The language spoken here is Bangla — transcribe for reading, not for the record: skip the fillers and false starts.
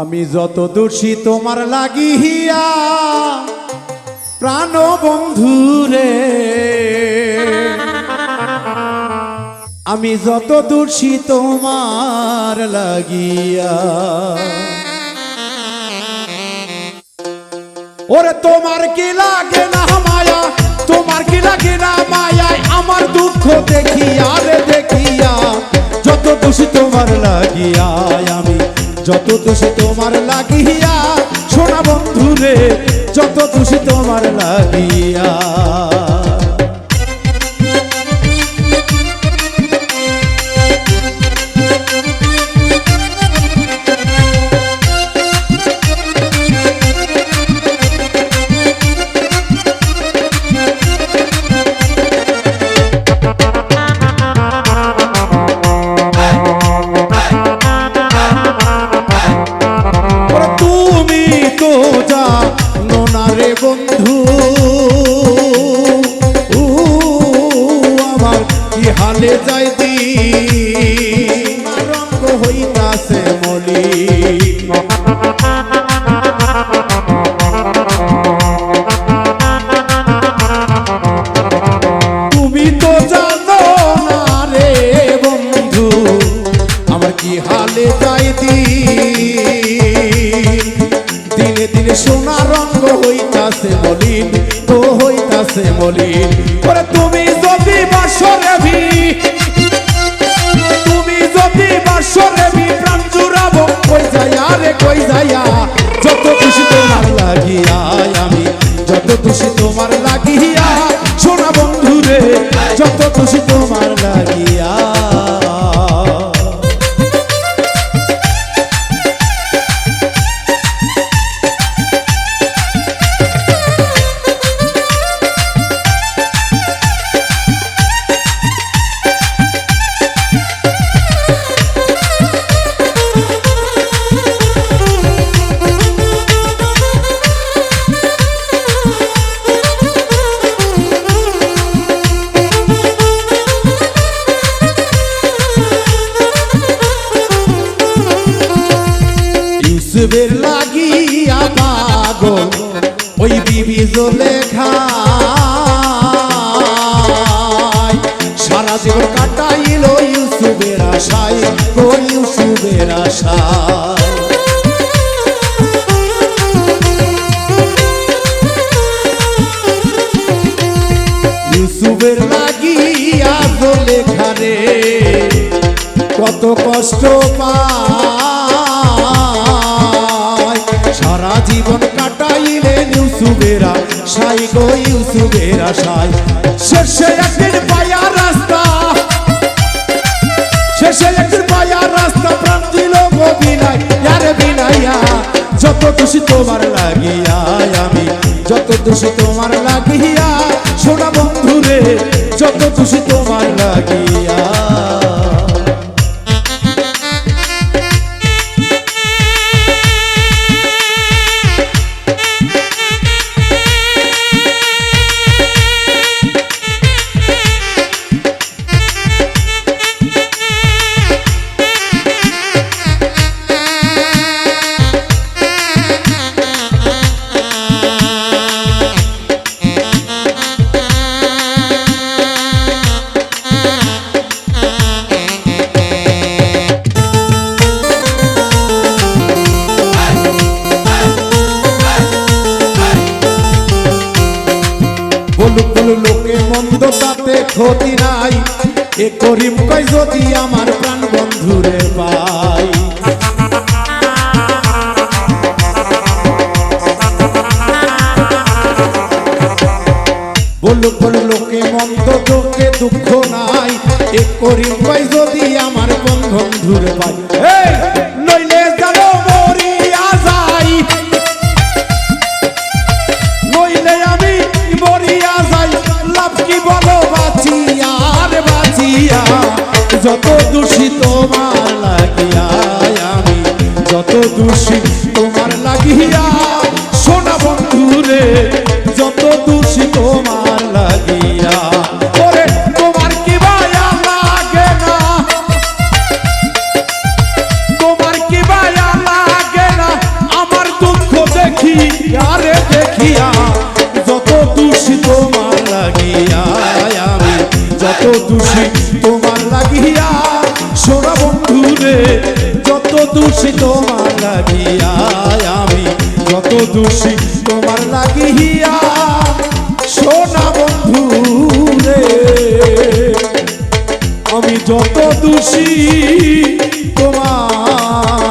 আমি যত দোষী তোমার লাগিয়া প্রাণ বন্ধু রে, আমি যত দোষী তোমার লাগিয়া। ওরে তোমার কি লাগে না মায়া, তোমার কি লাগে না মায়ায় আমার দুঃখ দেখিয়া রে দেখিয়া, যত দোষী তোমার লাগিয়া আমি যত দোষী তোমার লাগিয়া, সোনা বন্ধু রে যত দোষী তোমার লাগিয়া। বন্ধু আমার কি হালে যাই দি রঙ্গ হইতাছে মলি, তুমি তো জানো না রে বন্ধু আমার কি হালে যাই দি, দিনে দিনে সোনা রঙ্গ হইতাছে মলিন, তো হইতাছে মলিন। ওরে তুমি যদি বাসরে ভি, তুমি যদি বাসরে ভি প্রাণ জুড়াবো কই যাইয়া রে কই যাইয়া, যত খুশি তোমার লাগিয়া আমি যত খুশি তোমার লাগিয়া, সোনা বন্ধু রে যত খুশি তোমার লাগিয়া। ইউসুফের লাগিয়া পাগল ওই বিবি জুলেখায়, সারা জীবন কাটাইল ইউসুফের আশায়, ও ইউসুফের আশায়। ইউসুফের লাগিয়া জুলেখারে কত কষ্ট পায়, সারা জীবন কাটাইলেন ইউসুফের আশায়, গো ইউসুফের আশায়। শেষে একদিন পায়া রাস্তা, শেষে একদিন পায়া রাস্তা প্রাণ দিল গো বিনাই, আরে বিনাইয়া যত দোষী তোমার লাগিয়া আমি যত দোষী তোমার লাগিয়া, সোনা বন্ধু রে যত দোষী তোমার লাগিয়া। বলুক বলুক লোকে মন্দ তাতে ক্ষতি নাই, এ করিম কই যদি আমার প্রাণ বন্ধুরে পাই। বলুক বলুক লোকে মন্দ তোকে দুঃখ নাই, এ করিম কই যদি আমার বন্ধুরে পাই। নইলে জানো মরিয়া যাই, নইলে আমি মরিয়া যাই, লাভ কি বলো বাঁচিয়া রে বাঁচিয়া, যত দোষী তোমার লাগিয়া আমি যত দোষী তোমার লাগিয়া, সোনা বন্ধু রে যত দোষী তোমার লাগিয়া। ওরে তোমার কি মায়া লাগে না, তোমার কি মায়া লাগে না, যত দোষী তোমার লাগিয়া সোনা বন্ধু রে যত দোষী তোমার লাগিয়া আমি যত দোষী তোমার লাগিয়া সোনা বন্ধু রে আমি যত দোষী তোমার